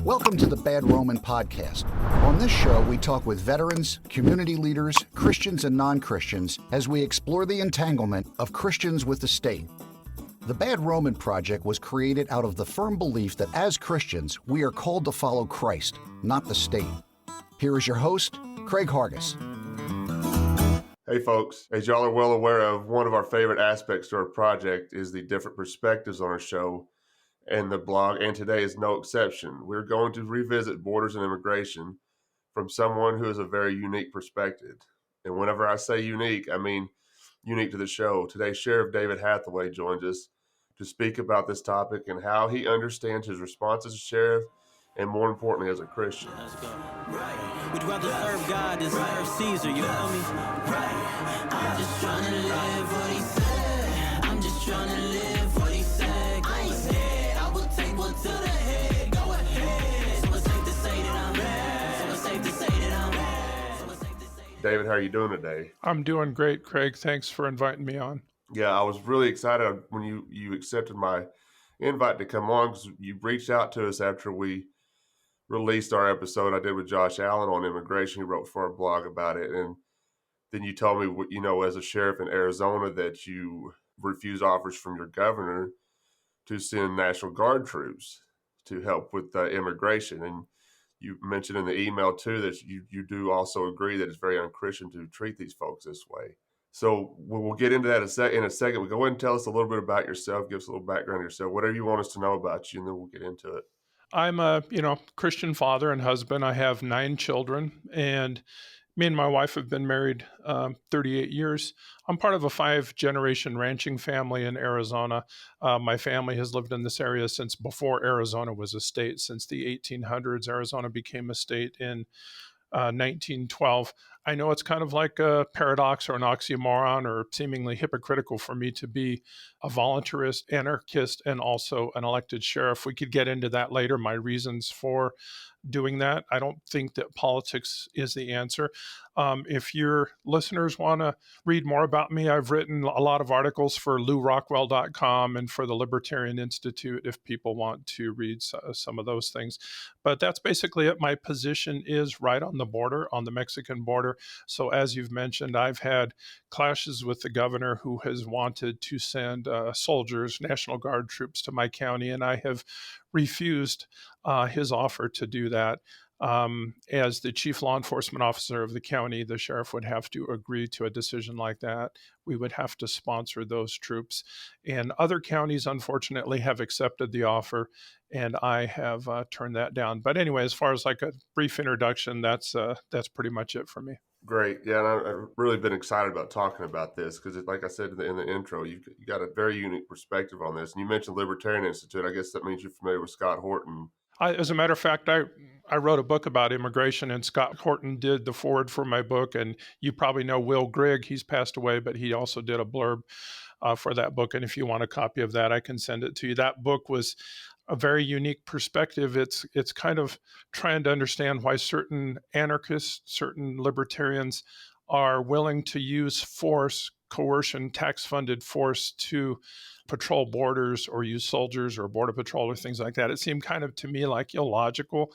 Welcome to the Bad Roman Podcast. On this show, we talk with veterans, community leaders, Christians and non-Christians as we explore the entanglement of Christians with the state. The Bad Roman Project was created out of the firm belief that as Christians, we are called to follow Christ, not the state. Here is your host, Craig Hargis. Hey folks, as y'all are well aware of, one of our favorite aspects to our project is the different perspectives on our show and the blog, and today is no exception. We're going to revisit borders and immigration from someone who has a very unique perspective. And whenever I say unique, I mean unique to the show. Today, Sheriff David Hathaway joins us to speak about this topic and how he understands his response as a sheriff and, more importantly, as a Christian. Let's go. Right. We'd rather serve God than serve Caesar, you feel me? Right. I'm just trying to live what he said. I'm just trying to live what he said. I ain't scared. I will take one to the head. Go ahead. So it's safe to say that I'm bad. So it's safe to say that I'm bad. So it's safe to say that. David, how are you doing today? I'm doing great, Craig. Thanks for inviting me on. Yeah, I was really excited when you accepted my invite to come on, because you reached out to us after we released our episode I did with Josh Allen on immigration. He wrote for our blog about it. And then you told me, you know, as a sheriff in Arizona, that you refused offers from your governor to send National Guard troops to help with immigration. And you mentioned in the email, too, that you do also agree that it's very unchristian to treat these folks this way. So we'll get into that in a second. We'll go ahead and tell us a little bit about yourself, give us a little background on yourself, whatever you want us to know about you, and then we'll get into it. I'm a, Christian father and husband. I have 9 children, and me and my wife have been married 38 years. I'm part of a 5-generation ranching family in Arizona. My family has lived in this area since before Arizona was a state. Since the 1800s, Arizona became a state in 1912. I know it's kind of like a paradox or an oxymoron or seemingly hypocritical for me to be a voluntarist, anarchist, and also an elected sheriff. We could get into that later, my reasons for doing that. I don't think that politics is the answer. If your listeners want to read more about me, I've written a lot of articles for LewRockwell.com and for the Libertarian Institute if people want to read some of those things. But that's basically it. My position is right on the border, on the Mexican border. So as you've mentioned, I've had clashes with the governor who has wanted to send soldiers, National Guard troops to my county, and I have refused his offer to do that. As the chief law enforcement officer of the county, the sheriff would have to agree to a decision like that. We would have to sponsor those troops. And other counties, unfortunately, have accepted the offer, and I have turned that down. But anyway, as far as like a brief introduction, that's pretty much it for me. Great. Yeah, and I've really been excited about talking about this because, like I said in the intro, you got a very unique perspective on this. And you mentioned Libertarian Institute. I guess that means you're familiar with Scott Horton. As a matter of fact, I wrote a book about immigration, and Scott Horton did the foreword for my book. And you probably know Will Grigg. He's passed away, but he also did a blurb for that book. And if you want a copy of that, I can send it to you. That book was a very unique perspective. It's kind of trying to understand why certain anarchists, certain libertarians are willing to use force, coercion, tax-funded force to patrol borders or use soldiers or border patrol or things like that. It seemed kind of to me like illogical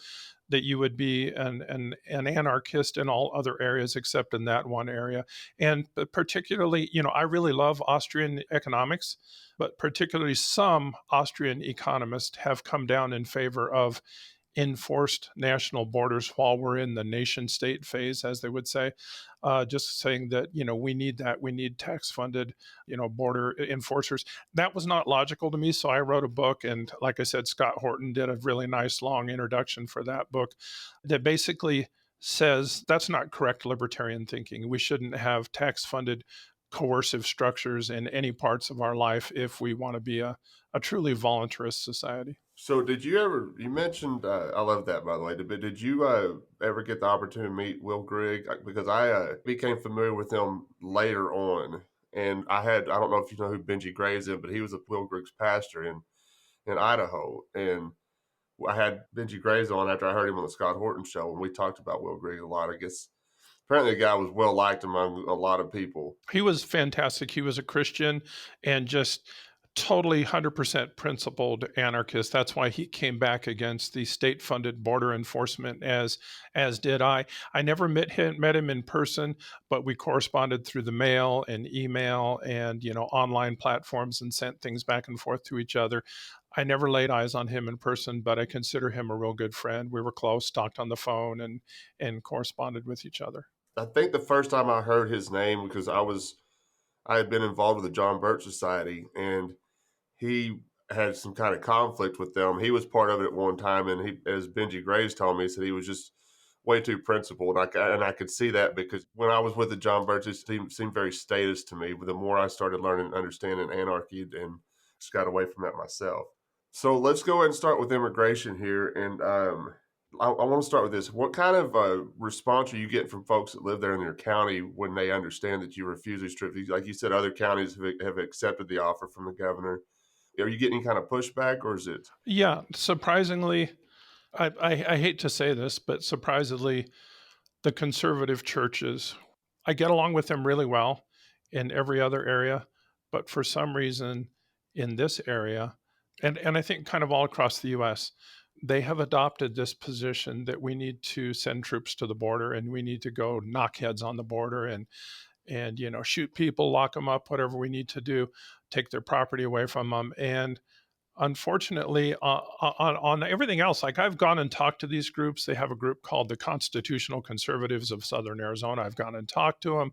that you would be an anarchist in all other areas except in that one area. And particularly, I really love Austrian economics, but particularly some Austrian economists have come down in favor of enforced national borders while we're in the nation state phase, as they would say, just saying that, we need that. We need tax funded, border enforcers. That was not logical to me. So I wrote a book. And like I said, Scott Horton did a really nice long introduction for that book that basically says that's not correct libertarian thinking. We shouldn't have tax funded coercive structures in any parts of our life if we want to be a truly voluntarist society. So you mentioned, I love that, by the way, but did you ever get the opportunity to meet Will Grigg? Because I became familiar with him later on. And I don't know if you know who Benji Graves is, but he was Will Grigg's pastor in Idaho. And I had Benji Graves on after I heard him on the Scott Horton show, and we talked about Will Grigg a lot. I guess apparently the guy was well liked among a lot of people. He was fantastic. He was a Christian and just totally 100% principled anarchist. That's why he came back against the state-funded border enforcement, as did I. I never met him in person, but we corresponded through the mail and email and online platforms and sent things back and forth to each other. I never laid eyes on him in person, but I consider him a real good friend. We were close, talked on the phone, and corresponded with each other. I think the first time I heard his name, because I had been involved with the John Birch Society, and he had some kind of conflict with them. He was part of it at one time, and he, as Benji Graves told me, he said he was just way too principled. And I could see that, because when I was with the John Birch, it seemed very statist to me. But the more I started learning and understanding anarchy, and just got away from that myself. So let's go ahead and start with immigration here. And I want to start with this. What kind of response are you getting from folks that live there in your county when they understand that you refuse these trips? Like you said, other counties have accepted the offer from the governor. Are you getting any kind of pushback, or is it? Yeah, surprisingly, I hate to say this, but surprisingly, the conservative churches, I get along with them really well in every other area, but for some reason in this area, and I think kind of all across the U.S., they have adopted this position that we need to send troops to the border, and we need to go knock heads on the border and shoot people, lock them up, whatever we need to do, take their property away from them. And unfortunately, on everything else, like I've gone and talked to these groups. They have a group called the Constitutional Conservatives of Southern Arizona. I've gone and talked to them.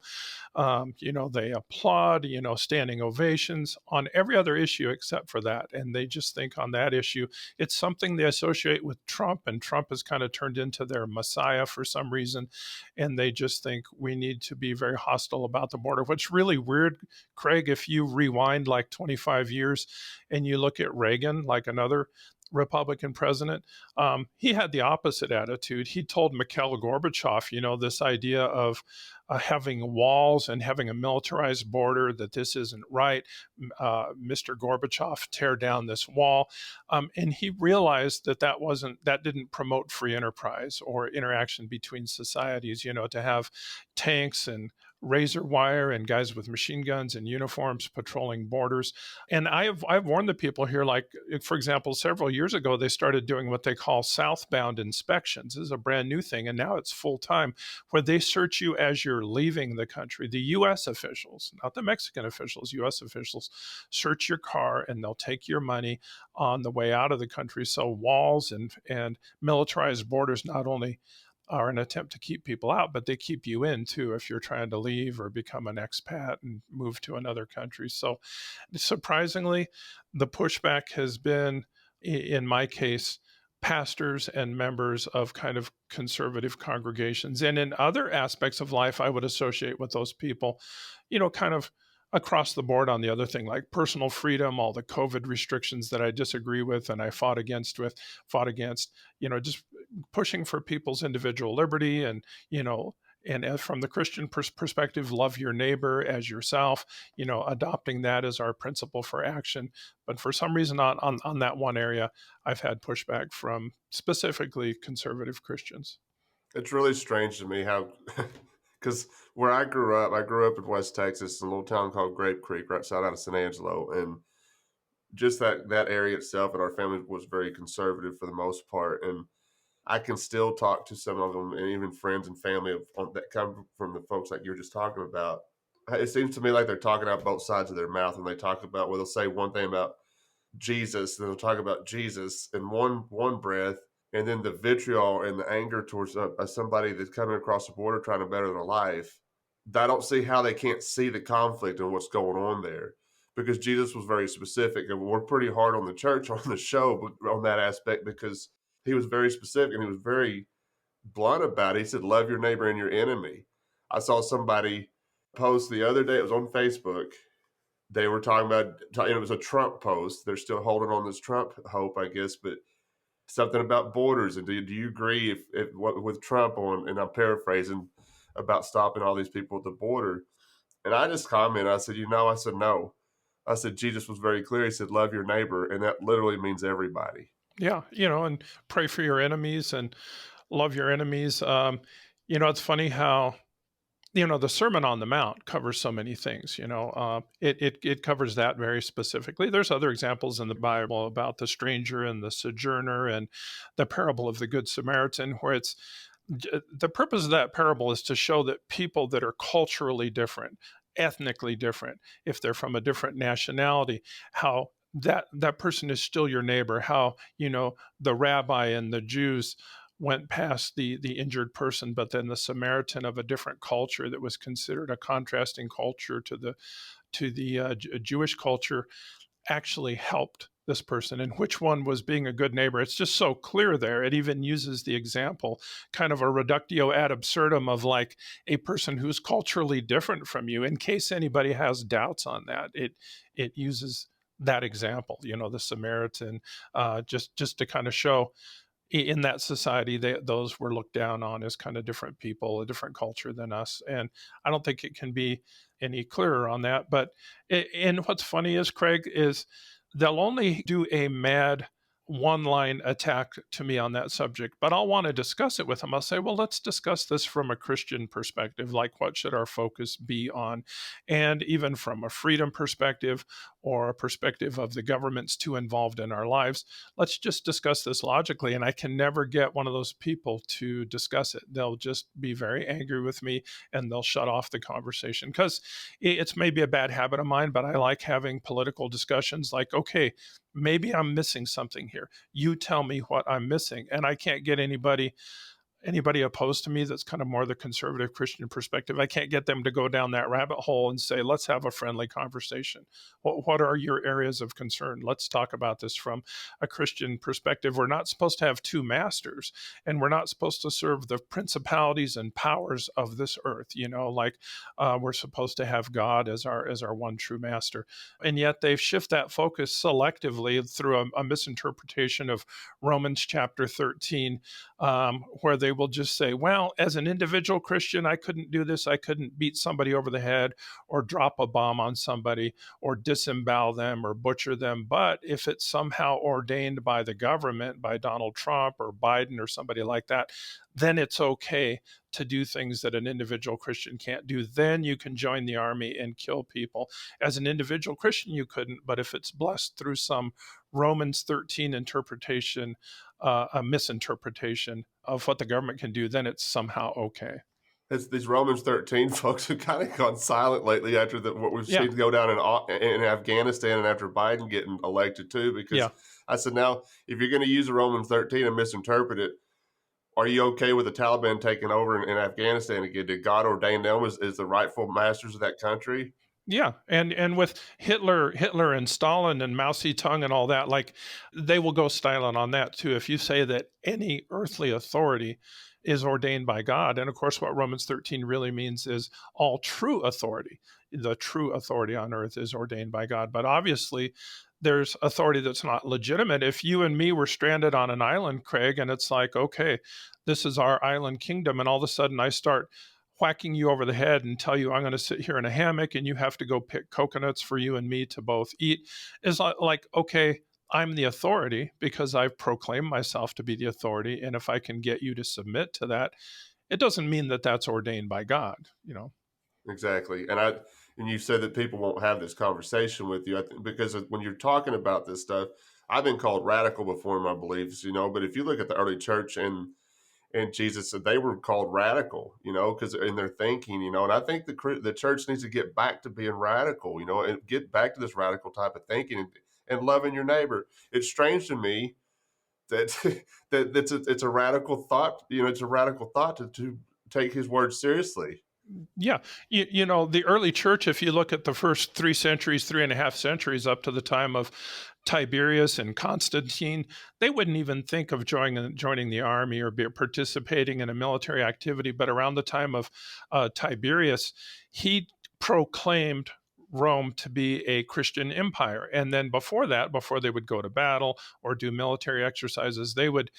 They applaud, standing ovations on every other issue except for that. And they just think on that issue, it's something they associate with Trump, and Trump has kind of turned into their messiah for some reason. And they just think we need to be very hostile about the border. What's really weird, Craig, if you rewind like 25 years and you look at Reagan, like another Republican president, he had the opposite attitude. He told Mikhail Gorbachev, this idea of having walls and having a militarized border, that this isn't right. Mr. Gorbachev, tear down this wall. And he realized that didn't promote free enterprise or interaction between societies, to have tanks and razor wire and guys with machine guns and uniforms patrolling borders. And I've warned the people here, like, for example, several years ago, they started doing what they call southbound inspections. This is a brand new thing, and now it's full time, where they search you as you're leaving the country. The U.S. officials, not the Mexican officials, U.S. officials, search your car, and they'll take your money on the way out of the country. So walls and militarized borders not only are an attempt to keep people out, but they keep you in too if you're trying to leave or become an expat and move to another country. So surprisingly, the pushback has been, in my case, pastors and members of kind of conservative congregations. And in other aspects of life, I would associate with those people, kind of across the board on the other thing, like personal freedom, all the COVID restrictions that I disagree with and I fought against, just pushing for people's individual liberty and from the Christian perspective, love your neighbor as yourself, adopting that as our principle for action. But for some reason on that one area, I've had pushback from specifically conservative Christians. It's really strange to me how, because where I grew up in West Texas, in a little town called Grape Creek, right outside of San Angelo. And just that area itself and our family was very conservative for the most part. And I can still talk to some of them, and even friends and family that come from the folks like you're just talking about. It seems to me like they're talking out both sides of their mouth when they talk about, they'll say one thing about Jesus, then they'll talk about Jesus in one breath, and then the vitriol and the anger towards somebody that's coming across the border trying to better their life. I don't see how they can't see the conflict and what's going on there, because Jesus was very specific, and we're pretty hard on the church on the show on that aspect, because he was very specific and he was very blunt about it. He said, love your neighbor and your enemy. I saw somebody post the other day, it was on Facebook. They were talking about, it was a Trump post. They're still holding on this Trump hope, I guess, but something about borders. And do you agree with Trump and I'm paraphrasing, about stopping all these people at the border? And I just commented, I said, no. I said, Jesus was very clear. He said, love your neighbor. And that literally means everybody. Yeah, and pray for your enemies and love your enemies. It's funny how the Sermon on the Mount covers so many things. It covers that very specifically. There's other examples in the Bible about the stranger and the sojourner and the parable of the Good Samaritan, where the purpose of that parable is to show that people that are culturally different, ethnically different, if they're from a different nationality, how that person is still your neighbor. How the rabbi and the Jews went past the injured person, but then the Samaritan of a different culture that was considered a contrasting culture to the Jewish culture actually helped this person, and which one was being a good neighbor. It's just so clear there. It even uses the example, kind of a reductio ad absurdum, of like a person who's culturally different from you. In case anybody has doubts on that, it uses that example, the Samaritan, just to kind of show in that society, those were looked down on as kind of different people, a different culture than us. And I don't think it can be any clearer on that. But and what's funny is, Craig, is they'll only do a mad one-line attack to me on that subject, but I'll want to discuss it with them. I'll say, well, let's discuss this from a Christian perspective, like what should our focus be on? And even from a freedom perspective or a perspective of the government's too involved in our lives, let's just discuss this logically. And I can never get one of those people to discuss it. They'll just be very angry with me and they'll shut off the conversation, because it's maybe a bad habit of mine, but I like having political discussions like, okay, maybe I'm missing something here. You tell me what I'm missing. And I can't get anybody opposed to me that's kind of more the conservative Christian perspective. I can't get them to go down that rabbit hole and say, let's have a friendly conversation. What are your areas of concern? Let's talk about this from a Christian perspective. We're not supposed to have two masters, and we're not supposed to serve the principalities and powers of this earth. We're supposed to have God as our one true master. And yet they've shifted that focus selectively through a misinterpretation of Romans chapter 13, where they will just say, well, as an individual Christian, I couldn't do this. I couldn't beat somebody over the head or drop a bomb on somebody or disembowel them or butcher them. But if it's somehow ordained by the government, by Donald Trump or Biden or somebody like that, then it's okay to do things that an individual Christian can't do. Then you can join the army and kill people. As an individual Christian, you couldn't. But if it's blessed through some Romans 13 interpretation, a misinterpretation of what the government can do, then it's somehow okay. These Romans 13 folks have kind of gone silent lately after what we've seen go down in Afghanistan and after Biden getting elected too, because I said, now, if you're going to use a Romans 13 and misinterpret it, are you okay with the Taliban taking over in Afghanistan again? Did God ordain them as the rightful masters of that country? Yeah, and with Hitler and Stalin and Mao Zedong and all that, like, they will go silent on that too. If you say that any earthly authority is ordained by God, and of course what Romans 13 really means is all true authority. The true authority on earth is ordained by God. But obviously there's authority that's not legitimate. If you and me were stranded on an island, Craig, and it's like, okay, this is our island kingdom, and all of a sudden I start whacking you over the head and tell you I'm going to sit here in a hammock and you have to go pick coconuts for you and me to both eat, is like, okay, I'm the authority because I've proclaimed myself to be the authority. And if I can get you to submit to that, it doesn't mean that that's ordained by God, Exactly. And you said that people won't have this conversation with you, because when you're talking about this stuff, I've been called radical before in my beliefs, but if you look at the early church and Jesus said they were called radical, because in their thinking, and I think the church needs to get back to being radical, and get back to this radical type of thinking and loving your neighbor. It's strange to me that it's a radical thought, it's a radical thought to take his word seriously. Yeah. The early church, if you look at the first 3.5 centuries up to the time of Tiberius and Constantine, they wouldn't even think of joining the army or participating in a military activity. But around the time of Tiberius, he proclaimed Rome to be a Christian empire. And then before that, before they would go to battle or do military exercises, they would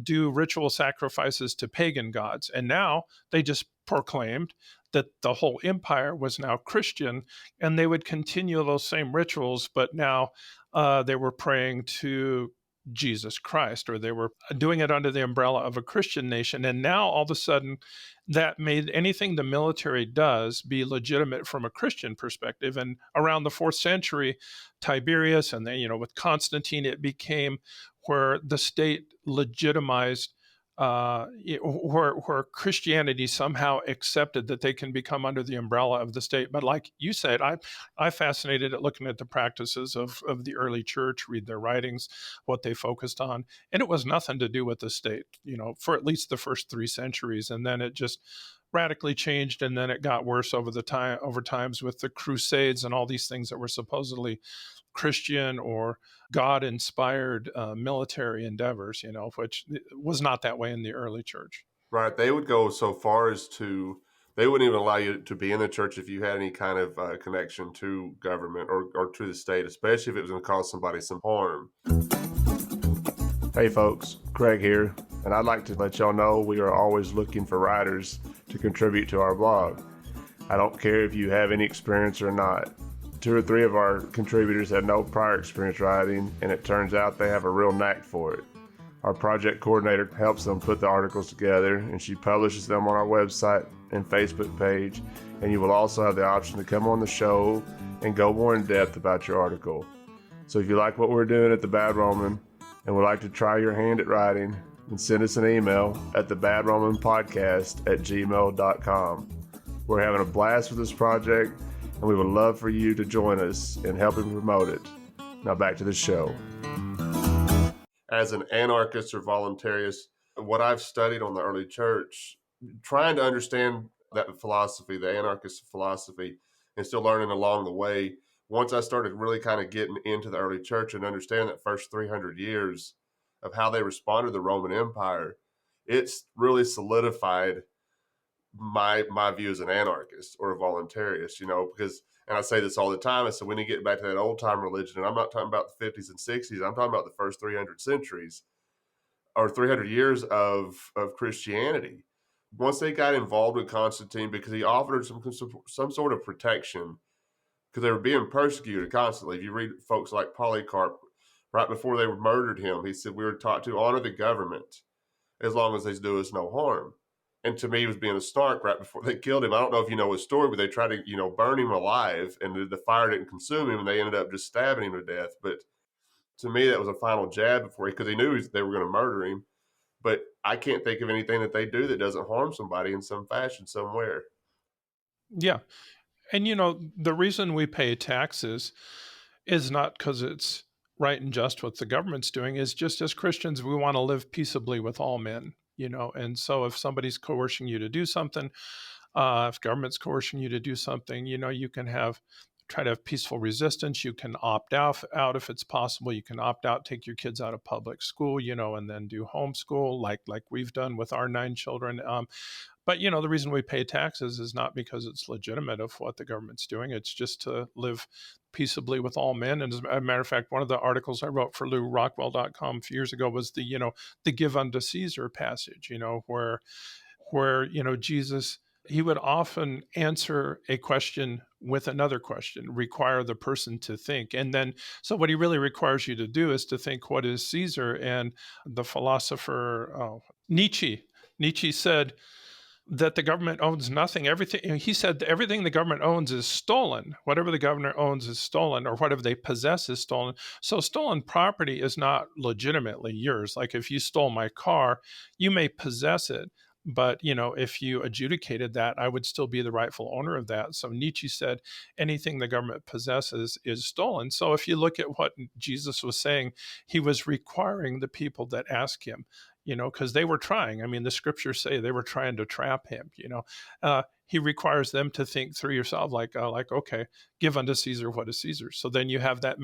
do ritual sacrifices to pagan gods. And now they just proclaimed that the whole empire was now Christian, and they would continue those same rituals, but now they were praying to Jesus Christ, or they were doing it under the umbrella of a Christian nation. And now all of a sudden that made anything the military does be legitimate from a Christian perspective. And around the 4th century, Tiberius, and then, with Constantine, it became where the state legitimized, where Christianity somehow accepted that they can become under the umbrella of the state. But like you said, I fascinated at looking at the practices of the early church, read their writings, what they focused on, and it was nothing to do with the state, for at least the first 3 centuries, and then it just radically changed, and then it got worse over times with the Crusades and all these things that were supposedly Christian or God-inspired military endeavors, which was not that way in the early church. Right. They would go so far as they wouldn't even allow you to be in the church if you had any kind of connection to government or to the state, especially if it was going to cause somebody some harm. Hey folks, Craig here, and I'd like to let y'all know we are always looking for writers to contribute to our blog. I don't care if you have any experience or not. 2 or 3 of our contributors had no prior experience writing, and it turns out they have a real knack for it. Our project coordinator helps them put the articles together, and she publishes them on our website and Facebook page, and you will also have the option to come on the show and go more in depth about your article. So if you like what we're doing at The Bad Roman and would like to try your hand at writing, then send us an email at thebadromanpodcast@gmail.com. We're having a blast with this project, and we would love for you to join us in helping promote it. Now back to the show. As an anarchist or voluntarist, what I've studied on the early church, trying to understand that philosophy, the anarchist philosophy, and still learning along the way, once I started really kind of getting into the early church and understand that first 300 years of how they responded to the Roman Empire, it's really solidified my view as an anarchist or a voluntarist, because, and I say this all the time, I said, we need to get back to that old time religion. And I'm not talking about the 50s and 60s. I'm talking about the first 300 centuries or 300 years of Christianity. Once they got involved with Constantine, because he offered some sort of protection, because they were being persecuted constantly. If you read folks like Polycarp, right before they murdered him, he said, we were taught to honor the government as long as they do us no harm. And to me, he was being a snark right before they killed him. I don't know if you know his story, but they tried to, burn him alive, and the fire didn't consume him, and they ended up just stabbing him to death. But to me, that was a final jab because he knew they were going to murder him. But I can't think of anything that they do that doesn't harm somebody in some fashion somewhere. Yeah. And, the reason we pay taxes is not because it's right and just what the government's doing. Is just as Christians, we want to live peaceably with all men. And so if somebody's coercing you to do something, if government's coercing you to do something, you can try to have peaceful resistance. You can opt out if it's possible. You can opt out, take your kids out of public school, and then do homeschool like we've done with our 9 children. But, the reason we pay taxes is not because it's legitimate of what the government's doing. It's just to live peaceably with all men. And as a matter of fact, one of the articles I wrote for LewRockwell.com a few years ago was the give unto Caesar passage, where Jesus, he would often answer a question with another question, require the person to think. And then, so what he really requires you to do is to think, what is Caesar? And the philosopher Nietzsche said that the government owns nothing. Everything, he said, everything the government owns is stolen. Whatever the government owns is stolen, or whatever they possess is stolen. So stolen property is not legitimately yours. Like if you stole my car, you may possess it, but if you adjudicated that, I would still be the rightful owner of that. So Nietzsche said anything the government possesses is stolen. So if you look at what Jesus was saying, he was requiring the people that ask him, because they were trying. I mean, the scriptures say they were trying to trap him. He requires them to think through yourself, like, okay, give unto Caesar what is Caesar's. So then you have that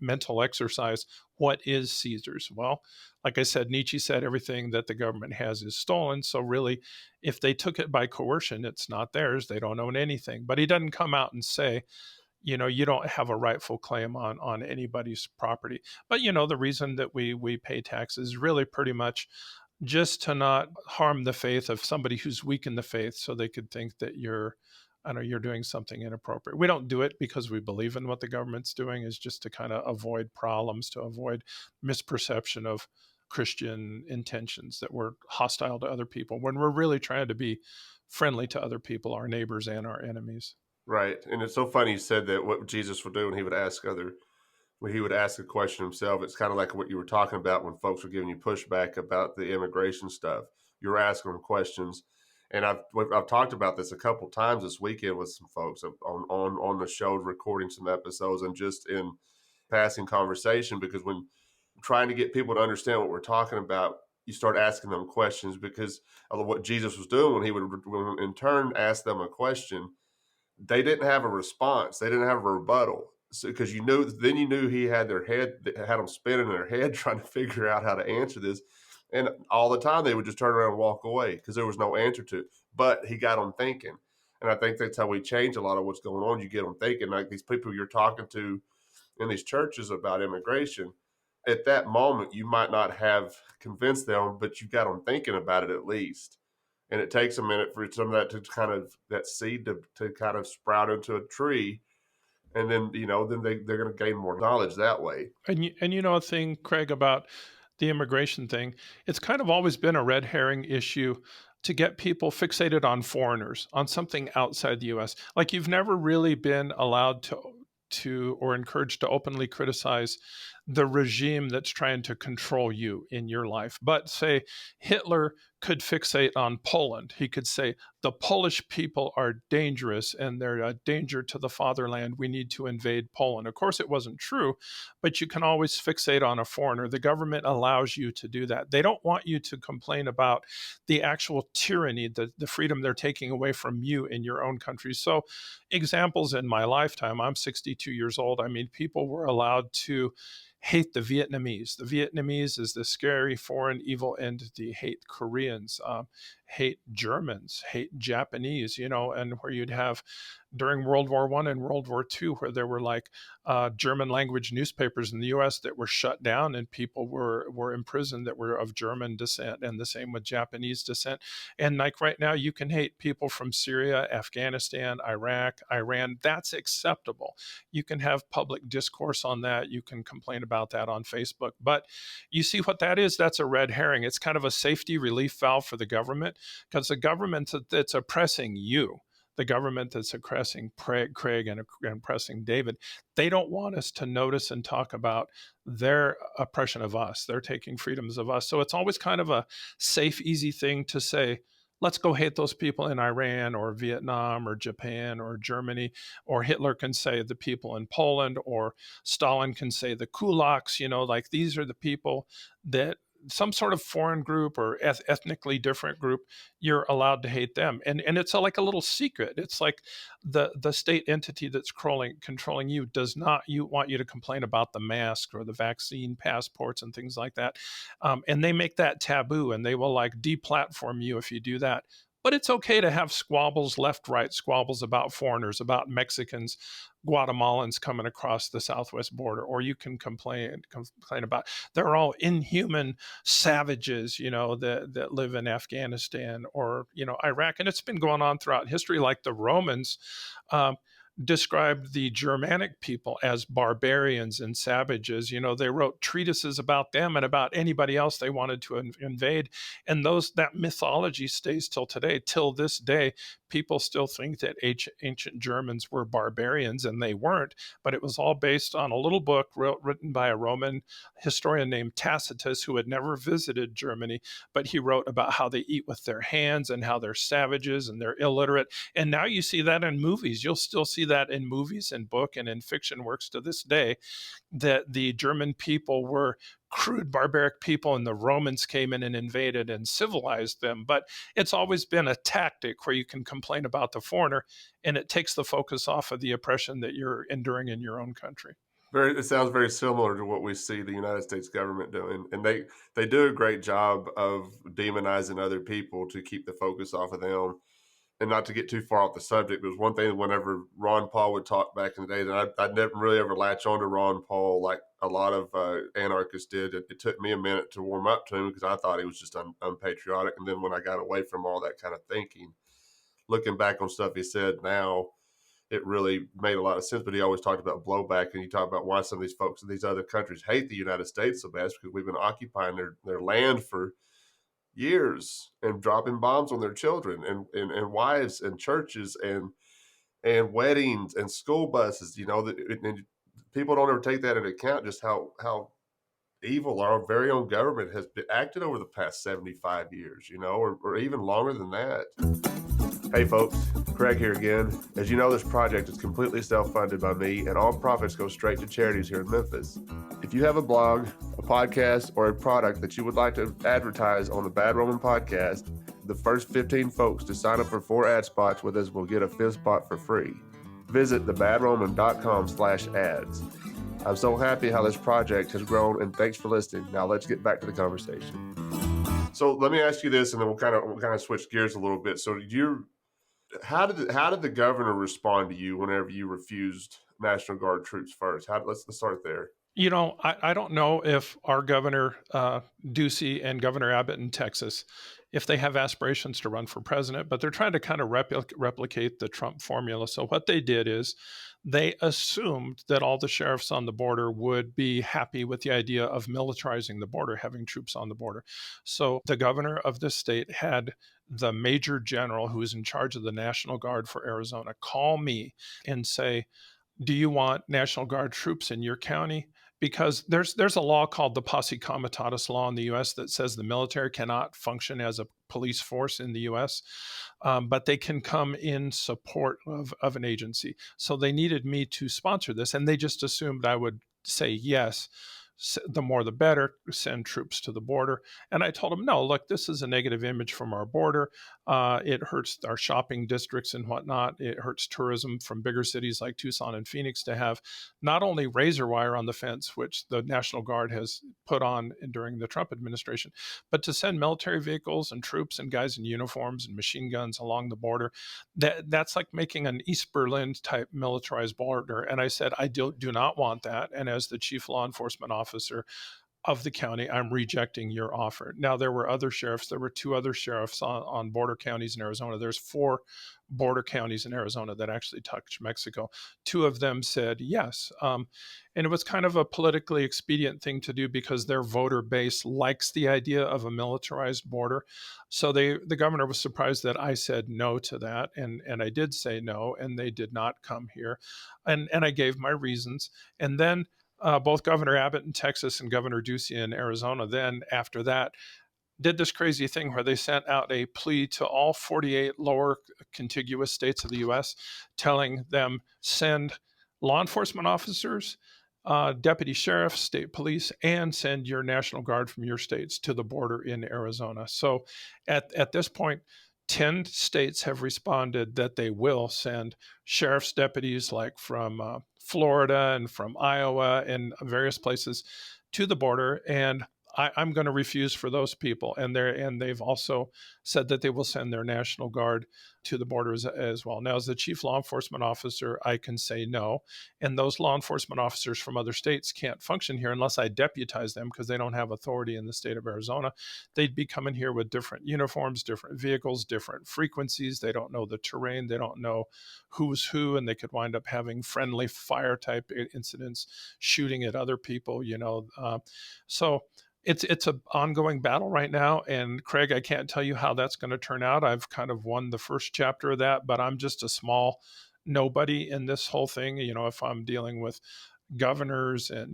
mental exercise. What is Caesar's? Well, like I said, Nietzsche said everything that the government has is stolen. So really, if they took it by coercion, it's not theirs. They don't own anything. But he doesn't come out and say, you don't have a rightful claim on anybody's property. But, the reason that we pay taxes is really pretty much just to not harm the faith of somebody who's weak in the faith, so they could think that you're I know you're doing something inappropriate. We don't do it because we believe in what the government's doing, is just to kind of avoid problems, to avoid misperception of Christian intentions, that we're hostile to other people, when we're really trying to be friendly to other people, our neighbors and our enemies. Right. And it's so funny you said that what Jesus would do when he would ask a question himself. It's kind of like what you were talking about when folks were giving you pushback about the immigration stuff. You were asking them questions. And I've talked about this a couple times this weekend with some folks on the show, recording some episodes and just in passing conversation, because when trying to get people to understand what we're talking about, you start asking them questions, because of what Jesus was doing when he would in turn ask them a question, they didn't have a response. They didn't have a rebuttal. So, because you knew he had had them spinning in their head trying to figure out how to answer this. And all the time they would just turn around and walk away because there was no answer to it. But he got them thinking. And I think that's how we change a lot of what's going on. You get them thinking, like these people you're talking to in these churches about immigration. At that moment, you might not have convinced them, but you got them thinking about it at least. And it takes a minute for some of that to kind of, that seed to kind of sprout into a tree. And then, they're going to gain more knowledge that way. And you know a thing, Craig, about the immigration thing, it's kind of always been a red herring issue to get people fixated on foreigners, on something outside the U.S. Like, you've never really been allowed to or encouraged to openly criticize the regime that's trying to control you in your life. But say Hitler could fixate on Poland. He could say, the Polish people are dangerous and they're a danger to the fatherland. We need to invade Poland. Of course, it wasn't true, but you can always fixate on a foreigner. The government allows you to do that. They don't want you to complain about the actual tyranny, the freedom they're taking away from you in your own country. So examples in my lifetime, I'm 62 years old. I mean, people were allowed to hate the Vietnamese. The Vietnamese is the scary foreign evil entity. Hate Koreans, hate Germans, hate Japanese, and where you'd have during World War I and World War II, where there were like German language newspapers in the US that were shut down and people were imprisoned that were of German descent, and the same with Japanese descent. And like right now, you can hate people from Syria, Afghanistan, Iraq, Iran. That's acceptable. You can have public discourse on that. You can complain about that on Facebook. But you see what that is? That's a red herring. It's kind of a safety relief valve for the government, because the government that's oppressing you, the government that's oppressing Craig and oppressing David, they don't want us to notice and talk about their oppression of us. They're taking freedoms of us. So it's always kind of a safe, easy thing to say, let's go hate those people in Iran or Vietnam or Japan or Germany, or Hitler can say the people in Poland, or Stalin can say the kulaks, like these are the people that some sort of foreign group or ethnically different group, you're allowed to hate them. And it's like a little secret. It's like the state entity that's controlling you does not want you to complain about the mask or the vaccine passports and things like that. And they make that taboo, and they will like deplatform you if you do that. But it's okay to have squabbles, left-right squabbles about foreigners, about Mexicans, Guatemalans coming across the southwest border, or you can complain about they're all inhuman savages, that live in Afghanistan or, Iraq. And it's been going on throughout history. Like the Romans described the Germanic people as barbarians and savages. They wrote treatises about them and about anybody else they wanted to invade. And that mythology stays till this day. People still think that ancient Germans were barbarians, and they weren't, but it was all based on a little book written by a Roman historian named Tacitus, who had never visited Germany, but he wrote about how they eat with their hands and how they're savages and they're illiterate. And now you see that in movies. You'll still see that in movies and book and in fiction works to this day, that the German people were crude, barbaric people, and the Romans came in and invaded and civilized them. But it's always been a tactic where you can complain about the foreigner, and it takes the focus off of the oppression that you're enduring in your own country. It sounds very similar to what we see the United States government doing. And they do a great job of demonizing other people to keep the focus off of them. And not to get too far off the subject, there was one thing whenever Ron Paul would talk back in the day that I'd never really ever latch on to Ron Paul like a lot of anarchists did. It took me a minute to warm up to him because I thought he was just unpatriotic. And then when I got away from all that kind of thinking, looking back on stuff he said now, it really made a lot of sense. But he always talked about blowback, and you talk about why some of these folks in these other countries hate the United States so bad, because we've been occupying their land for years and dropping bombs on their children and wives and churches and weddings and school buses. And people don't ever take that into account, just how evil our very own government has been acted over the past 75 years, or even longer than that. Hey folks, Craig here again. As you know, this project is completely self-funded by me, and all profits go straight to charities here in Memphis. If you have a blog, a podcast, or a product that you would like to advertise on the Bad Roman podcast, the first 15 folks to sign up for 4 ad spots with us will get a 5th spot for free. Visit thebadroman.com/ads. I'm so happy how this project has grown, and thanks for listening. Now let's get back to the conversation. So let me ask you this, and then we'll kind of switch gears a little bit. So how did the governor respond to you whenever you refused National Guard troops first? Let's start there. I don't know if our Governor Ducey and Governor Abbott in Texas, if they have aspirations to run for president, but they're trying to kind of replicate the Trump formula. So what they did is they assumed that all the sheriffs on the border would be happy with the idea of militarizing the border, having troops on the border. So the governor of this state had the major general who is in charge of the National Guard for Arizona call me and say, do you want National Guard troops in your county? Because there's a law called the Posse Comitatus law in the U.S. that says the military cannot function as a police force in the U.S., but they can come in support of an agency. So they needed me to sponsor this, and they just assumed I would say yes. The more the better, send troops to the border. And I told them, no, look, this is a negative image from our border. It hurts our shopping districts and whatnot. It hurts tourism from bigger cities like Tucson and Phoenix to have not only razor wire on the fence, which the National Guard has put on during the Trump administration, but to send military vehicles and troops and guys in uniforms and machine guns along the border. That's like making an East Berlin type militarized border. And I said, I do not want that. And as the chief law enforcement officer of the county, I'm rejecting your offer. Now, there were other sheriffs. There were 2 other sheriffs on border counties in Arizona. There's 4 border counties in Arizona that actually touch Mexico. 2 of them said yes. And it was kind of a politically expedient thing to do because their voter base likes the idea of a militarized border. So the governor was surprised that I said no to that. And I did say no, and they did not come here. And I gave my reasons. And then both Governor Abbott in Texas and Governor Ducey in Arizona then, after that, did this crazy thing where they sent out a plea to all 48 lower contiguous states of the U.S., telling them send law enforcement officers, deputy sheriffs, state police, and send your National Guard from your states to the border in Arizona. So at this point, 10 states have responded that they will send sheriff's deputies like from Florida and from Iowa and various places to the border. And I'm going to refuse for those people. And they've also said that they will send their National Guard to the borders as well. Now, as the chief law enforcement officer, I can say no. And those law enforcement officers from other states can't function here unless I deputize them because they don't have authority in the state of Arizona. They'd be coming here with different uniforms, different vehicles, different frequencies. They don't know the terrain. They don't know who's who, and they could wind up having friendly fire type incidents, shooting at other people, So it's an ongoing battle right now. And Craig, I can't tell you how that's going to turn out. I've kind of won the first chapter of that, but I'm just a small nobody in this whole thing. If I'm dealing with governors and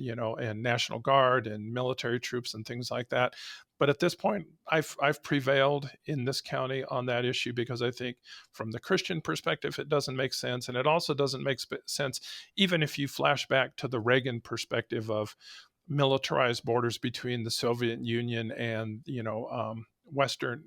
National Guard and military troops and things like that. But at this point, I've prevailed in this county on that issue because I think from the Christian perspective, it doesn't make sense. And it also doesn't make sense, even if you flash back to the Reagan perspective of militarized borders between the Soviet Union and Western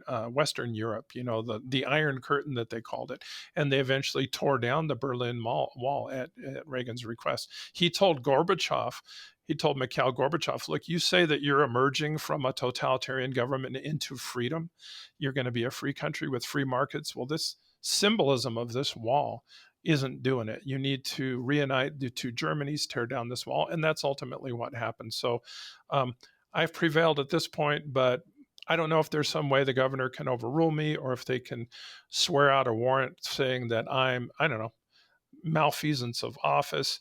Europe, the Iron Curtain that they called it, and they eventually tore down the Berlin Wall at Reagan's request. He told Mikhail Gorbachev, look, you say that you're emerging from a totalitarian government into freedom. You're going to be a free country with free markets. Well, this symbolism of this wall isn't doing it. You need to reunite the 2 Germanys, tear down this wall, and that's ultimately what happened. So I've prevailed at this point, but I don't know if there's some way the governor can overrule me, or if they can swear out a warrant saying that I'm, I don't know, malfeasance of office,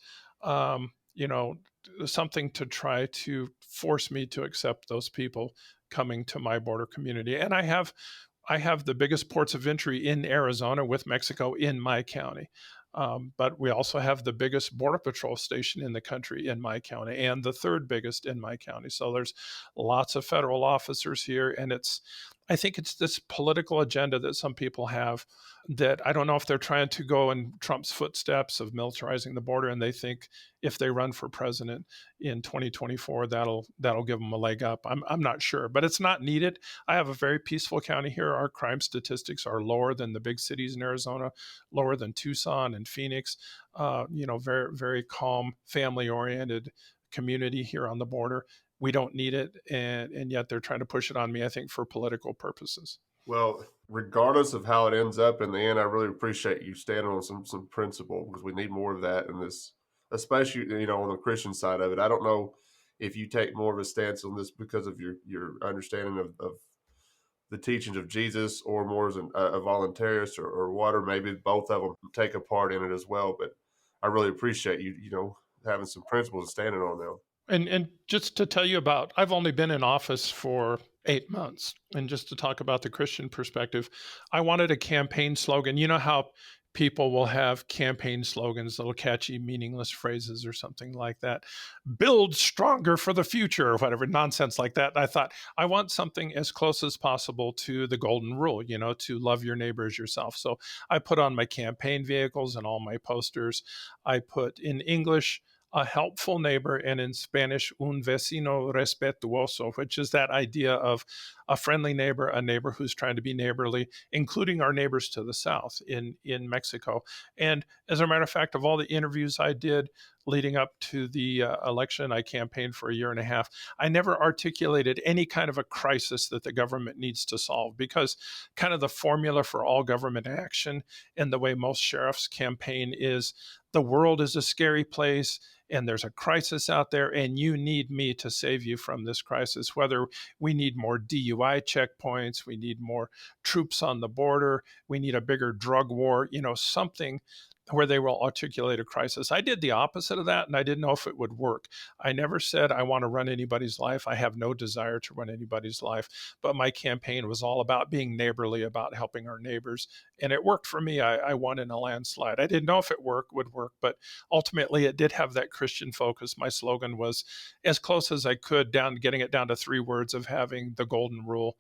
you know, something to try to force me to accept those people coming to my border community. And I have the biggest ports of entry in Arizona with Mexico in my county. But we also have the biggest border patrol station in the country in my county, and the third biggest in my county. So there's lots of federal officers here, and I think it's this political agenda that some people have, that I don't know if they're trying to go in Trump's footsteps of militarizing the border, and they think if they run for president in 2024, that'll give them a leg up. I'm not sure, but it's not needed. I have a very peaceful county here. Our crime statistics are lower than the big cities in Arizona, lower than Tucson and Phoenix. Very, very calm, family-oriented community here on the border. We don't need it, and yet they're trying to push it on me, I think, for political purposes. Well, regardless of how it ends up in the end, I really appreciate you standing on some principle, because we need more of that in this, especially, on the Christian side of it. I don't know if you take more of a stance on this because of your understanding of the teachings of Jesus, or more as a voluntarist, or what, or maybe both of them take a part in it as well. But I really appreciate you, having some principles and standing on them. And just to tell you about, I've only been in office for 8 months. And just to talk about the Christian perspective, I wanted a campaign slogan. You know how people will have campaign slogans, little catchy, meaningless phrases or something like that. Build stronger for the future, or whatever nonsense like that. And I thought, I want something as close as possible to the golden rule, to love your neighbor as yourself. So I put on my campaign vehicles and all my posters. I put in English, a helpful neighbor, and in Spanish, un vecino respetuoso, which is that idea of a friendly neighbor, a neighbor who's trying to be neighborly, including our neighbors to the south in Mexico. And as a matter of fact, of all the interviews I did leading up to the election, I campaigned for a year and a half. I never articulated any kind of a crisis that the government needs to solve, because kind of the formula for all government action and the way most sheriffs campaign is, the world is a scary place, and there's a crisis out there, and you need me to save you from this crisis. Whether we need more DUI checkpoints, we need more troops on the border, we need a bigger drug war, something where they will articulate a crisis. I did the opposite of that, and I didn't know if it would work. I never said I want to run anybody's life. I have no desire to run anybody's life, but my campaign was all about being neighborly, about helping our neighbors, and it worked for me. I won in a landslide. I didn't know if it would work, but ultimately it did have that Christian focus. My slogan was as close as I could, getting it down to 3 words, of having the golden rule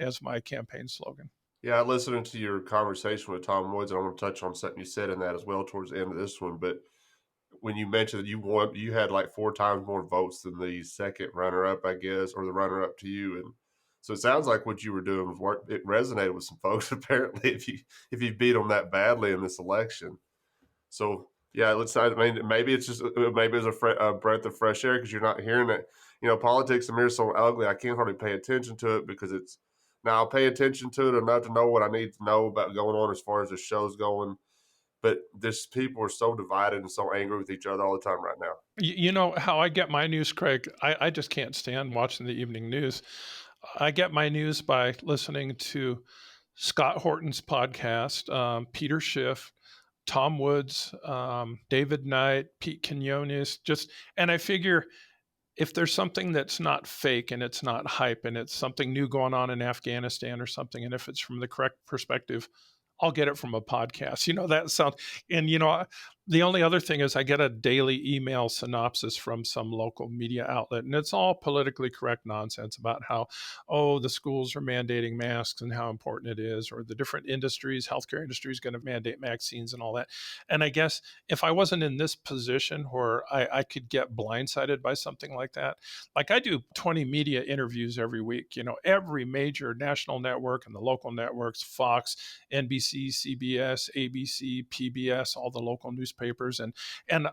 as my campaign slogan. Yeah, listening to your conversation with Tom Woods, and I want to touch on something you said in that as well towards the end of this one. But when you mentioned that you had like 4 times more votes than the second runner-up, I guess, or the runner-up to you, and so it sounds like what you were doing was work. It resonated with some folks apparently. If you beat them that badly in this election, so yeah, maybe it's just maybe it's a breath of fresh air, because you're not hearing it. Politics in is so ugly. I can't hardly pay attention to it, because it's. Now, I'll pay attention to it enough to know what I need to know about going on as far as the show's going. But people are so divided and so angry with each other all the time right now. You know how I get my news, Craig? I just can't stand watching the evening news. I get my news by listening to Scott Horton's podcast, Peter Schiff, Tom Woods, David Knight, Pete Quinones, and I figure, if there's something that's not fake and it's not hype and it's something new going on in Afghanistan or something, and if it's from the correct perspective, I'll get it from a podcast. That sounds, and the only other thing is I get a daily email synopsis from some local media outlet, and it's all politically correct nonsense about how, the schools are mandating masks and how important it is, or the different industries, healthcare industry is going to mandate vaccines and all that. And I guess if I wasn't in this position where I could get blindsided by something like that, like I do 20 media interviews every week, every major national network and the local networks, Fox, NBC, CBS, ABC, PBS, all the local newspapers, and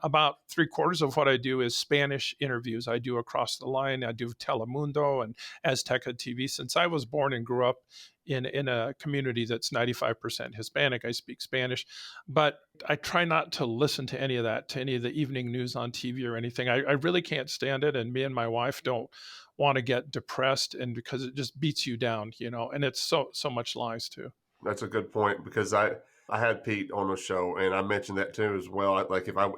about 3/4 of what I do is Spanish interviews. I do Across the Line, I do Telemundo and Azteca TV. Since I was born and grew up in a community that's 95% Hispanic, I speak Spanish, but I try not to listen to any of that, to any of the evening news on TV or anything. I really can't stand it, and me and my wife don't want to get depressed, and because it just beats you down, and it's so much lies too. That's a good point, because I had Pete on the show, and I mentioned that too as well. Like if I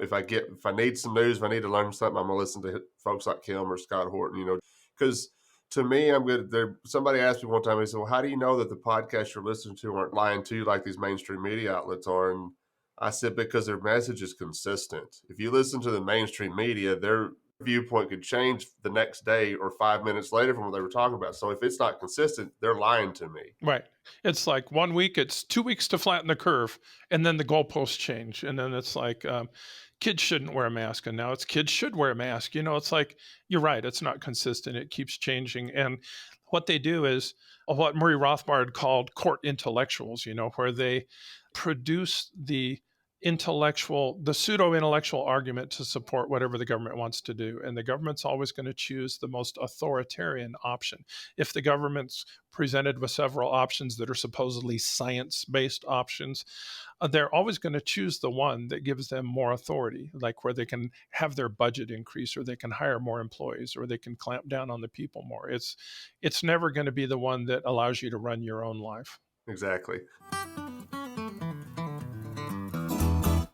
need some news, if I need to learn something, I'm gonna listen to folks like Kim or Scott Horton, because to me, I'm good. Somebody asked me one time, they said, well, how do you know that the podcasts you're listening to aren't lying to you like these mainstream media outlets are? And I said, because their message is consistent. If you listen to the mainstream media, their viewpoint could change the next day or 5 minutes later from what they were talking about. So if it's not consistent, they're lying to me. Right. It's like 1 week, it's 2 weeks to flatten the curve, and then the goalposts change. And then it's like, kids shouldn't wear a mask, and now it's kids should wear a mask. It's like, you're right, it's not consistent. It keeps changing. And what they do is what Murray Rothbard called court intellectuals, where they produce the pseudo-intellectual argument to support whatever the government wants to do. And the government's always going to choose the most authoritarian option. If the government's presented with several options that are supposedly science-based options, they're always going to choose the one that gives them more authority, like where they can have their budget increase, or they can hire more employees, or they can clamp down on the people more. It's never going to be the one that allows you to run your own life. Exactly.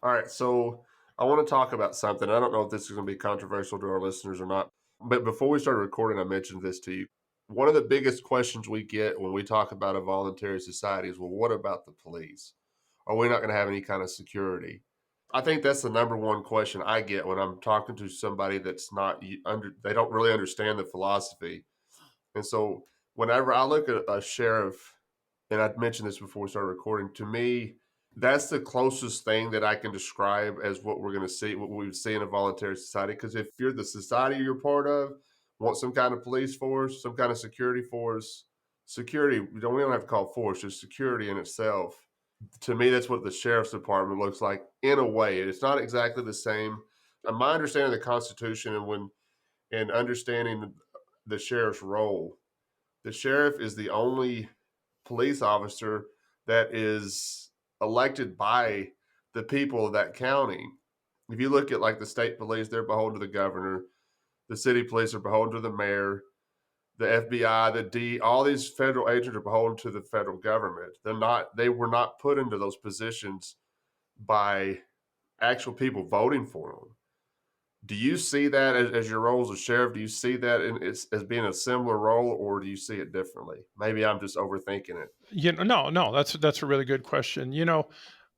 All right, so I want to talk about something. I don't know if this is going to be controversial to our listeners or not, but before we started recording, I mentioned this to you. One of the biggest questions we get when we talk about a voluntary society is, well, what about the police? Are we not going to have any kind of security? I think that's the number one question I get when I'm talking to somebody that's they don't really understand the philosophy. And so whenever I look at a sheriff, and I'd mentioned this before we started recording, to me, that's the closest thing that I can describe as what we're going to see, what we would see in a voluntary society. Because if you're the society you're part of, want some kind of police force, some kind of security force, we don't have to call it force, just security in itself. To me, that's what the sheriff's department looks like in a way. It's not exactly the same. My understanding of the Constitution and understanding the sheriff's role, the sheriff is the only police officer that is elected by the people of that county. If you look at like the state police, they're beholden to the governor. The city police are beholden to the mayor. The FBI, all these federal agents are beholden to the federal government. They were not put into those positions by actual people voting for them. Do you see that as your role as a sheriff? Do you see that as being a similar role, or do you see it differently? Maybe I'm just overthinking it. No, that's a really good question.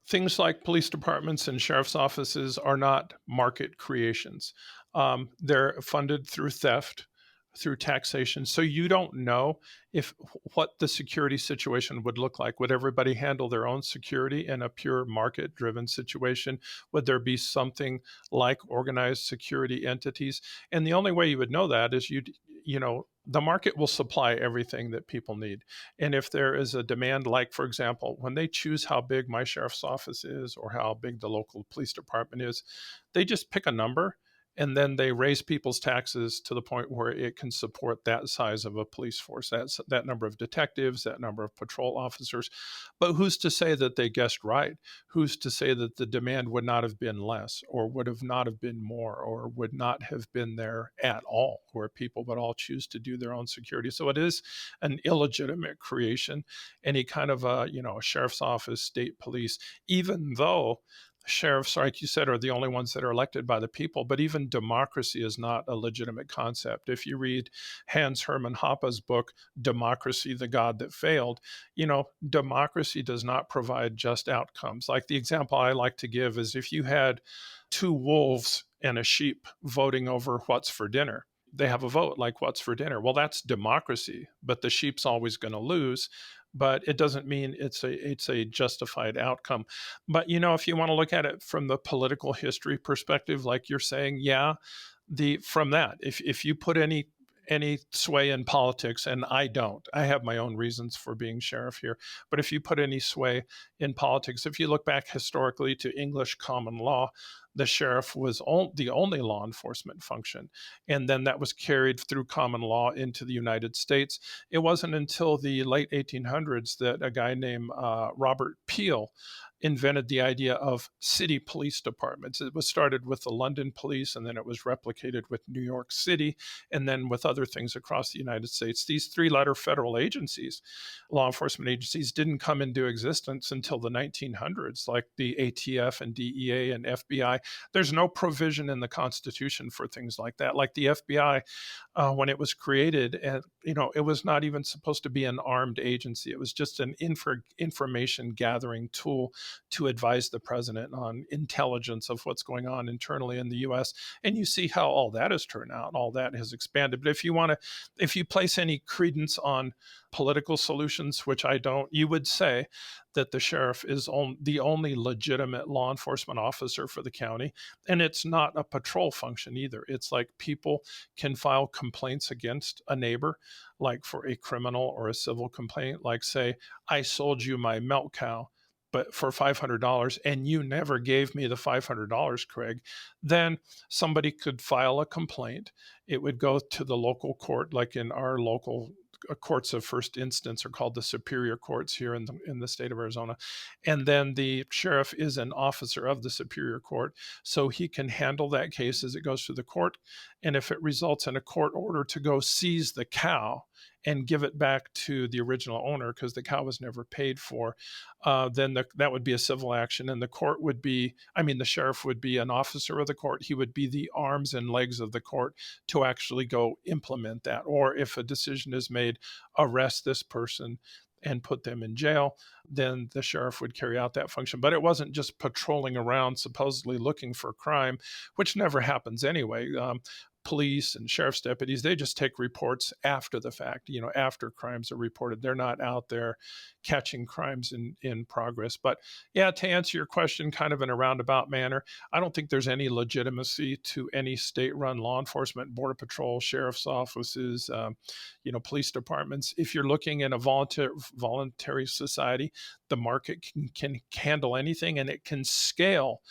Things like police departments and sheriff's offices are not market creations. They're funded through theft, through taxation. So you don't know what the security situation would look like. Would everybody handle their own security in a pure market-driven situation? Would there be something like organized security entities? And the only way you would know that is the market will supply everything that people need. And if there is a demand, like, for example, when they choose how big my sheriff's office is or how big the local police department is, they just pick a number, and then they raise people's taxes to the point where it can support that size of a police force, that number of detectives, that number of patrol officers. But who's to say that they guessed right? Who's to say that the demand would not have been less, or would have not have been more, or would not have been there at all, where people would all choose to do their own security? So it is an illegitimate creation. Any kind of a sheriff's office, state police, even though sheriffs, like you said, are the only ones that are elected by the people. But even democracy is not a legitimate concept. If you read Hans Hermann Hoppe's book, Democracy, the God That Failed, democracy does not provide just outcomes. Like the example I like to give is if you had two wolves and a sheep voting over what's for dinner. They have a vote like what's for dinner. Well, that's democracy, but the sheep's always going to lose. But it doesn't mean it's a justified outcome. But, if you want to look at it from the political history perspective, like you're saying, from that, if you put any sway in politics, and I have my own reasons for being sheriff here, but if you put any sway in politics, if you look back historically to English common law, the sheriff was the only law enforcement function. And then that was carried through common law into the United States. It wasn't until the late 1800s that a guy named Robert Peel invented the idea of city police departments. It was started with the London police, and then it was replicated with New York City, and then with other things across the United States. These three-letter federal agencies, law enforcement agencies, didn't come into existence until the 1900s, like the ATF and DEA and FBI. There's no provision in the Constitution for things like that. Like the FBI, when it was created, and it was not even supposed to be an armed agency. It was just an information gathering tool to advise the president on intelligence of what's going on internally in the U.S. And you see how all that has turned out. All that has expanded. But if you place any credence on political solutions, which I don't, you would say that the sheriff is the only legitimate law enforcement officer for the county. And it's not a patrol function either. It's like people can file complaints against a neighbor, like for a criminal or a civil complaint, like say, I sold you my milk cow, but for $500, and you never gave me the $500, Craig. Then somebody could file a complaint. It would go to the local court, like in our local courts of first instance are called the superior courts here in the state of Arizona. And then the sheriff is an officer of the superior court, so he can handle that case as it goes through the court. And if it results in a court order to go seize the cow and give it back to the original owner because the cow was never paid for, then that would be a civil action. And the sheriff would be an officer of the court. He would be the arms and legs of the court to actually go implement that. Or if a decision is made, arrest this person and put them in jail, then the sheriff would carry out that function. But it wasn't just patrolling around supposedly looking for crime, which never happens anyway. Police and sheriff's deputies, they just take reports after the fact, after crimes are reported. They're not out there catching crimes in progress. But yeah, to answer your question kind of in a roundabout manner, I don't think there's any legitimacy to any state-run law enforcement, border patrol, sheriff's offices, police departments. If you're looking in a voluntary society, the market can handle anything, and it can scale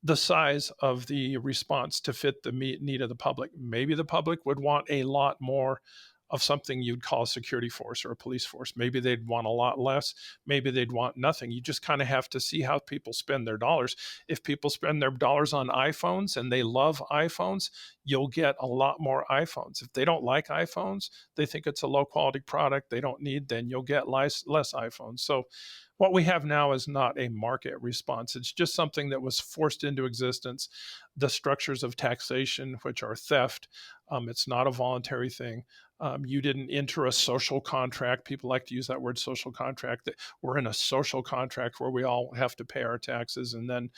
the size of the response to fit the need of the public. Maybe the public would want a lot more of something you'd call a security force or a police force. Maybe they'd want a lot less. Maybe they'd want nothing. You just kind of have to see how people spend their dollars. If people spend their dollars on iPhones and they love iPhones, you'll get a lot more iPhones. If they don't like iPhones, they think it's a low quality product they don't need, then you'll get less iPhones. So what we have now is not a market response. It's just something that was forced into existence. The structures of taxation, which are theft, it's not a voluntary thing. You didn't enter a social contract. People like to use that word, social contract, that we're in a social contract where we all have to pay our taxes, and then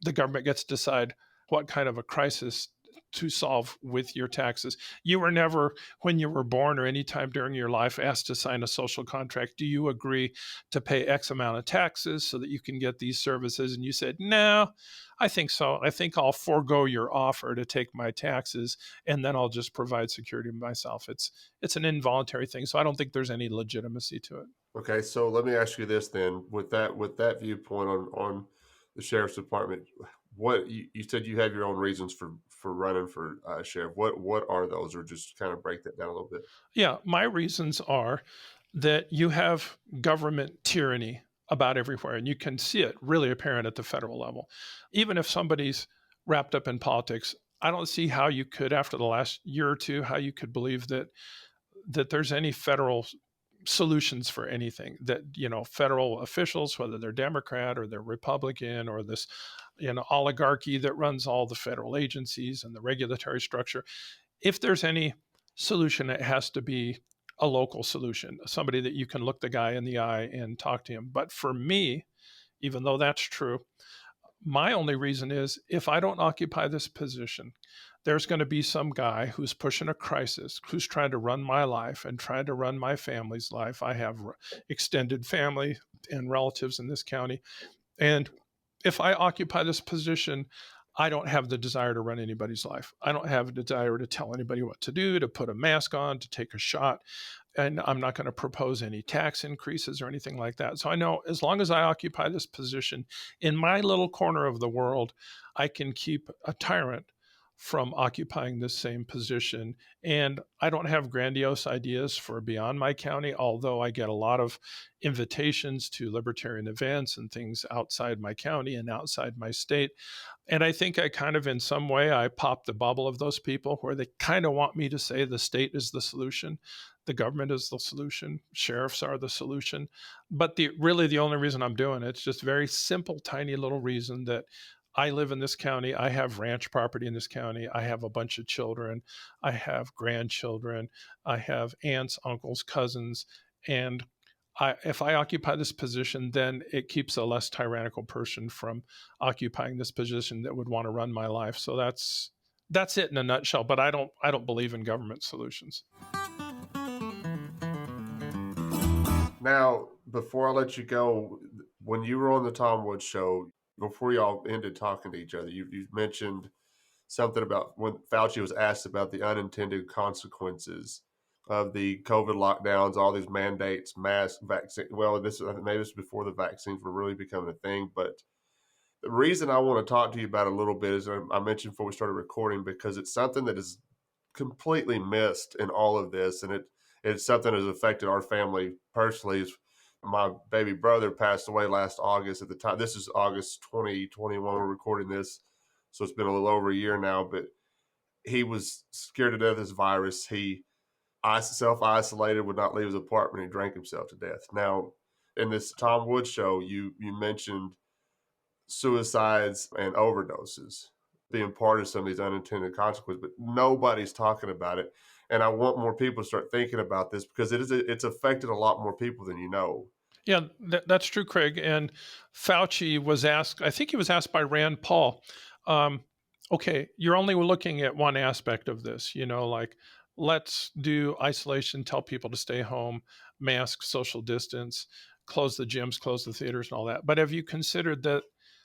the government gets to decide what kind of a crisis to solve with your taxes. You were never, when you were born or any time during your life, asked to sign a social contract. Do you agree to pay X amount of taxes so that you can get these services? And you said, no, I think so. I think I'll forego your offer to take my taxes, and then I'll just provide security myself. It's an involuntary thing. So I don't think there's any legitimacy to it. Okay, so let me ask you this then. With that viewpoint on the sheriff's department, what you said you have your own reasons for running for sheriff. What are those, or just kind of break that down a little bit? Yeah, my reasons are that you have government tyranny about everywhere, and you can see it really apparent at the federal level. Even if somebody's wrapped up in politics, I don't see how you could, after the last year or two, how you could believe that there's any federal solutions for anything, that federal officials, whether they're Democrat or they're Republican, or this oligarchy that runs all the federal agencies and the regulatory structure, if there's any solution, it has to be a local solution, somebody that you can look the guy in the eye and talk to him. But for me, even though that's true, my only reason is, if I don't occupy this position, there's going to be some guy who's pushing a crisis, who's trying to run my life and trying to run my family's life. I have extended family and relatives in this county. And if I occupy this position, I don't have the desire to run anybody's life. I don't have a desire to tell anybody what to do, to put a mask on, to take a shot. And I'm not going to propose any tax increases or anything like that. So I know as long as I occupy this position in my little corner of the world, I can keep a tyrant from occupying this same position. And I don't have grandiose ideas for beyond my county, although I get a lot of invitations to libertarian events and things outside my county and outside my state. And I think I kind of, in some way, I pop the bubble of those people where they kind of want me to say the state is the solution, the government is the solution, sheriffs are the solution. But really the only reason I'm doing it's just very simple, tiny little reason that I live in this county. I have ranch property in this county. I have a bunch of children. I have grandchildren. I have aunts, uncles, cousins. And if I occupy this position, then it keeps a less tyrannical person from occupying this position that would want to run my life. So that's it in a nutshell. But I don't believe in government solutions. Now, before I let you go, when you were on the Tom Woods show, before y'all ended talking to each other, you mentioned something about when Fauci was asked about the unintended consequences of the COVID lockdowns, all these mandates, mask, vaccine. Well, maybe this was before the vaccines were really becoming a thing. But the reason I want to talk to you about it a little bit is I mentioned before we started recording, because it's something that is completely missed in all of this. And it's something that has affected our family personally. My baby brother passed away last August. At the time, this is August 2021, we're recording this, so it's been a little over a year now, but he was scared to death of this virus. He self-isolated, would not leave his apartment, and drank himself to death. Now, in this Tom Woods show, you mentioned suicides and overdoses being part of some of these unintended consequences, but nobody's talking about it. And I want more people to start thinking about this, because it's affected a lot more people than you know. Yeah, that's true, Craig. And Fauci was asked, I think he was asked by Rand Paul, okay, you're only looking at one aspect of this, like let's do isolation, tell people to stay home, mask, social distance, close the gyms, close the theaters and all that. But have you considered that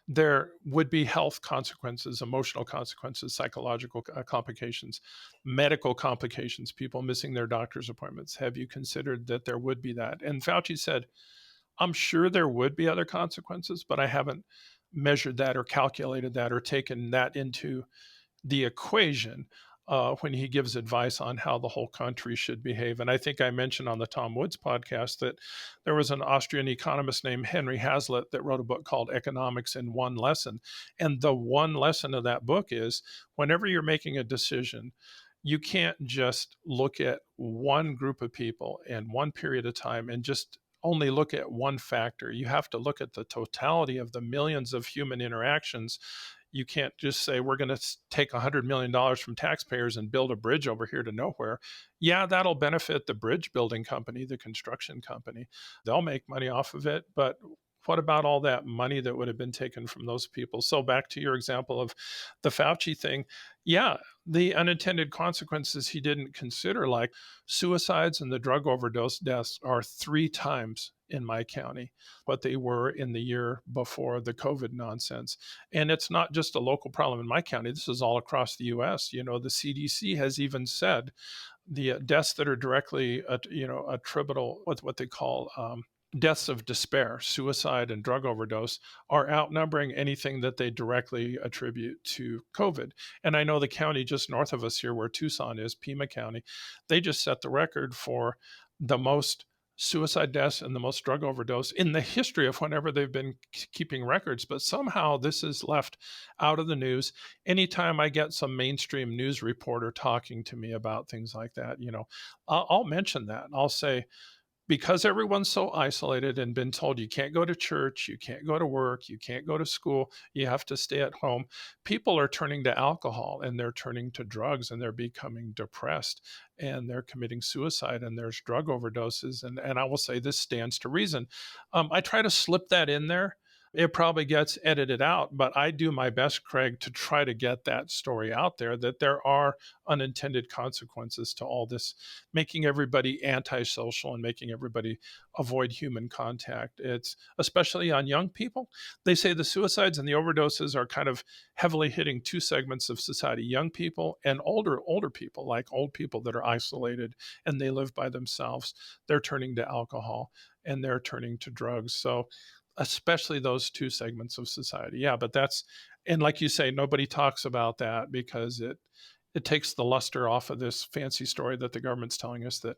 there would be health consequences, emotional consequences, psychological complications, medical complications, people missing their doctor's appointments? Have you considered that there would be that? And Fauci said, I'm sure there would be other consequences, but I haven't measured that or calculated that or taken that into the equation when he gives advice on how the whole country should behave. And I think I mentioned on the Tom Woods podcast that there was an Austrian economist named Henry Hazlitt that wrote a book called Economics in One Lesson. And the one lesson of that book is whenever you're making a decision, you can't just look at one group of people in one period of time and just only look at one factor. You have to look at the totality of the millions of human interactions. You can't just say, we're going to take $100 million from taxpayers and build a bridge over here to nowhere. Yeah, that'll benefit the bridge building company, the construction company. They'll make money off of it. But what about all that money that would have been taken from those people? So back to your example of the Fauci thing. Yeah, the unintended consequences he didn't consider, like suicides and the drug overdose deaths, are 3 times in my county what they were in the year before the COVID nonsense. And it's not just a local problem in my county. This is all across the U.S. The CDC has even said the deaths that are directly, attributable, what they call deaths of despair, suicide and drug overdose, are outnumbering anything that they directly attribute to COVID. And I know the county just north of us here, where Tucson is, Pima County, they just set the record for the most suicide deaths and the most drug overdose in the history of whenever they've been keeping records. But somehow this is left out of the news. Anytime I get some mainstream news reporter talking to me about things like that, I'll mention that. I'll say, because everyone's so isolated and been told you can't go to church, you can't go to work, you can't go to school, you have to stay at home, people are turning to alcohol and they're turning to drugs and they're becoming depressed and they're committing suicide and there's drug overdoses. And I will say this stands to reason. I try to slip that in there It probably gets edited out, but I do my best, Craig, to try to get that story out there, that there are unintended consequences to all this, making everybody antisocial and making everybody avoid human contact. It's especially on young people. They say the suicides and the overdoses are kind of heavily hitting two segments of society, young people and older people, like old people that are isolated and they live by themselves. They're turning to alcohol and they're turning to drugs. So especially those two segments of society. Yeah, but and like you say, nobody talks about that because it takes the luster off of this fancy story that the government's telling us that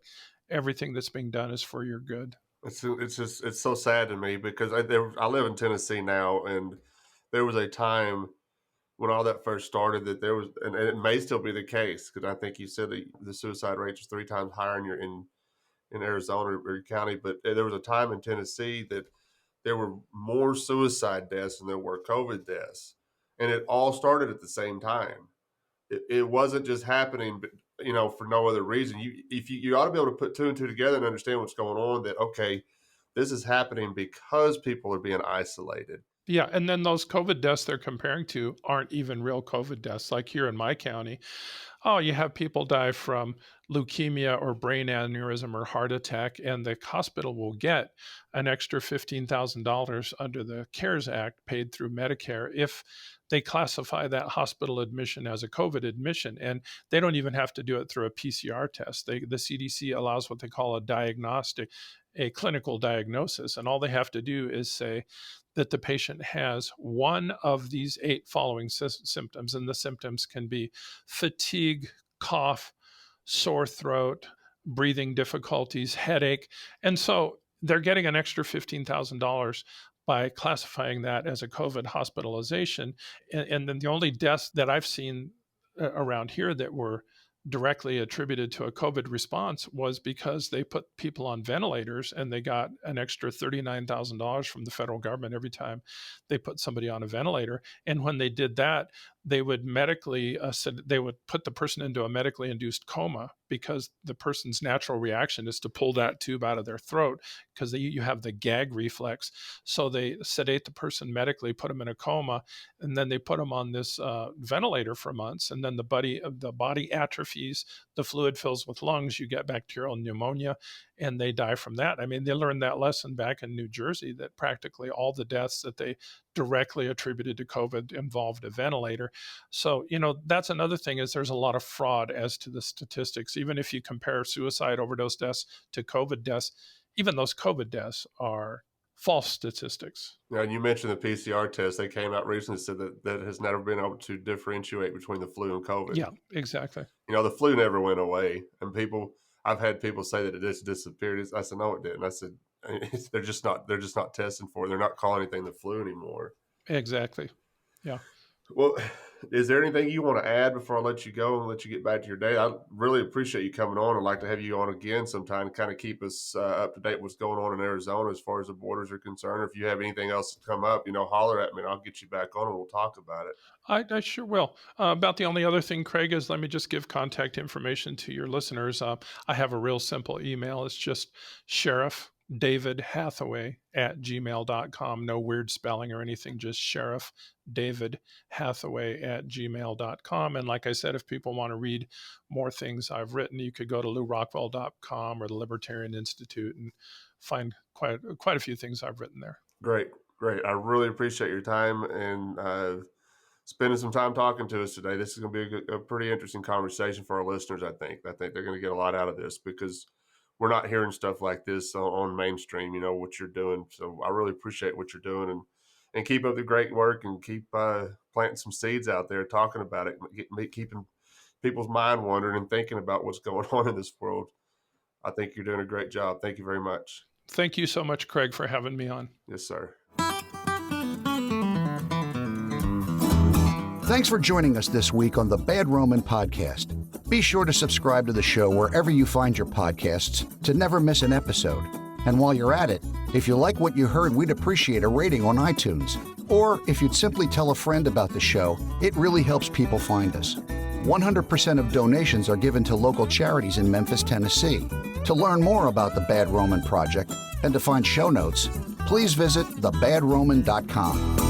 everything that's being done is for your good. It's so sad to me because I live in Tennessee now, and there was a time when all that first started that there was, and it may still be the case, because I think you said that the suicide rate is 3 times higher in Arizona or your county, but there was a time in Tennessee that there were more suicide deaths than there were COVID deaths. And it all started at the same time. It wasn't just happening, but, for no other reason. You ought to be able to put 2 and 2 together and understand what's going on, that, okay, this is happening because people are being isolated. Yeah, and then those COVID deaths they're comparing to aren't even real COVID deaths. Like here in my county, you have people die from leukemia or brain aneurysm or heart attack, and the hospital will get an extra $15,000 under the CARES Act paid through Medicare if they classify that hospital admission as a COVID admission. And they don't even have to do it through a PCR test. The CDC allows what they call a clinical diagnosis, and all they have to do is say that the patient has one of these 8 following symptoms, and the symptoms can be fatigue, cough, sore throat, breathing difficulties, headache. And so they're getting an extra $15,000 by classifying that as a COVID hospitalization. And then the only deaths that I've seen around here that were directly attributed to a COVID response was because they put people on ventilators, and they got an extra $39,000 from the federal government every time they put somebody on a ventilator. And when they did that, they would they would put the person into a medically induced coma, because the person's natural reaction is to pull that tube out of their throat because you have the gag reflex. So they sedate the person medically, put them in a coma, and then they put them on this ventilator for months. And then the body atrophies, the fluid fills with lungs, you get bacterial pneumonia, and they die from that. I mean, they learned that lesson back in New Jersey, that practically all the deaths that they directly attributed to COVID involved a ventilator. So, that's another thing, is there's a lot of fraud as to the statistics. Even if you compare suicide overdose deaths to COVID deaths, even those COVID deaths are false statistics. Now, you mentioned the PCR test. They came out recently and said that has never been able to differentiate between the flu and COVID. Yeah, exactly. The flu never went away. And I've had people say that it just disappeared. I said, no, it didn't. I said, they're just not testing for it. They're not calling anything the flu anymore. Exactly. Yeah. Well, is there anything you want to add before I let you go and let you get back to your day? I really appreciate you coming on. I'd like to have you on again sometime to kind of keep us up to date what's going on in Arizona as far as the borders are concerned. Or if you have anything else to come up, holler at me and I'll get you back on and we'll talk about it. I sure will. About the only other thing, Craig, is let me just give contact information to your listeners. I have a real simple email. It's just Sheriff David Hathaway @gmail.com. No weird spelling or anything, just Sheriff David Hathaway @gmail.com. And like I said, if people want to read more things I've written, you could go to LewRockwell.com or the Libertarian Institute and find quite a few things I've written there. Great. I really appreciate your time and spending some time talking to us today. This is going to be a pretty interesting conversation for our listeners, I think. I think they're going to get a lot out of this because we're not hearing stuff like this on mainstream, what you're doing. So I really appreciate what you're doing and keep up the great work and keep planting some seeds out there, talking about it, keeping people's mind wandering and thinking about what's going on in this world. I think you're doing a great job. Thank you very much. Thank you so much, Craig, for having me on. Yes, sir. Thanks for joining us this week on the Bad Roman Podcast. Be sure to subscribe to the show wherever you find your podcasts to never miss an episode. And while you're at it, if you like what you heard, we'd appreciate a rating on iTunes. Or if you'd simply tell a friend about the show, it really helps people find us. 100% of donations are given to local charities in Memphis, Tennessee. To learn more about the Bad Roman Project and to find show notes, please visit thebadroman.com.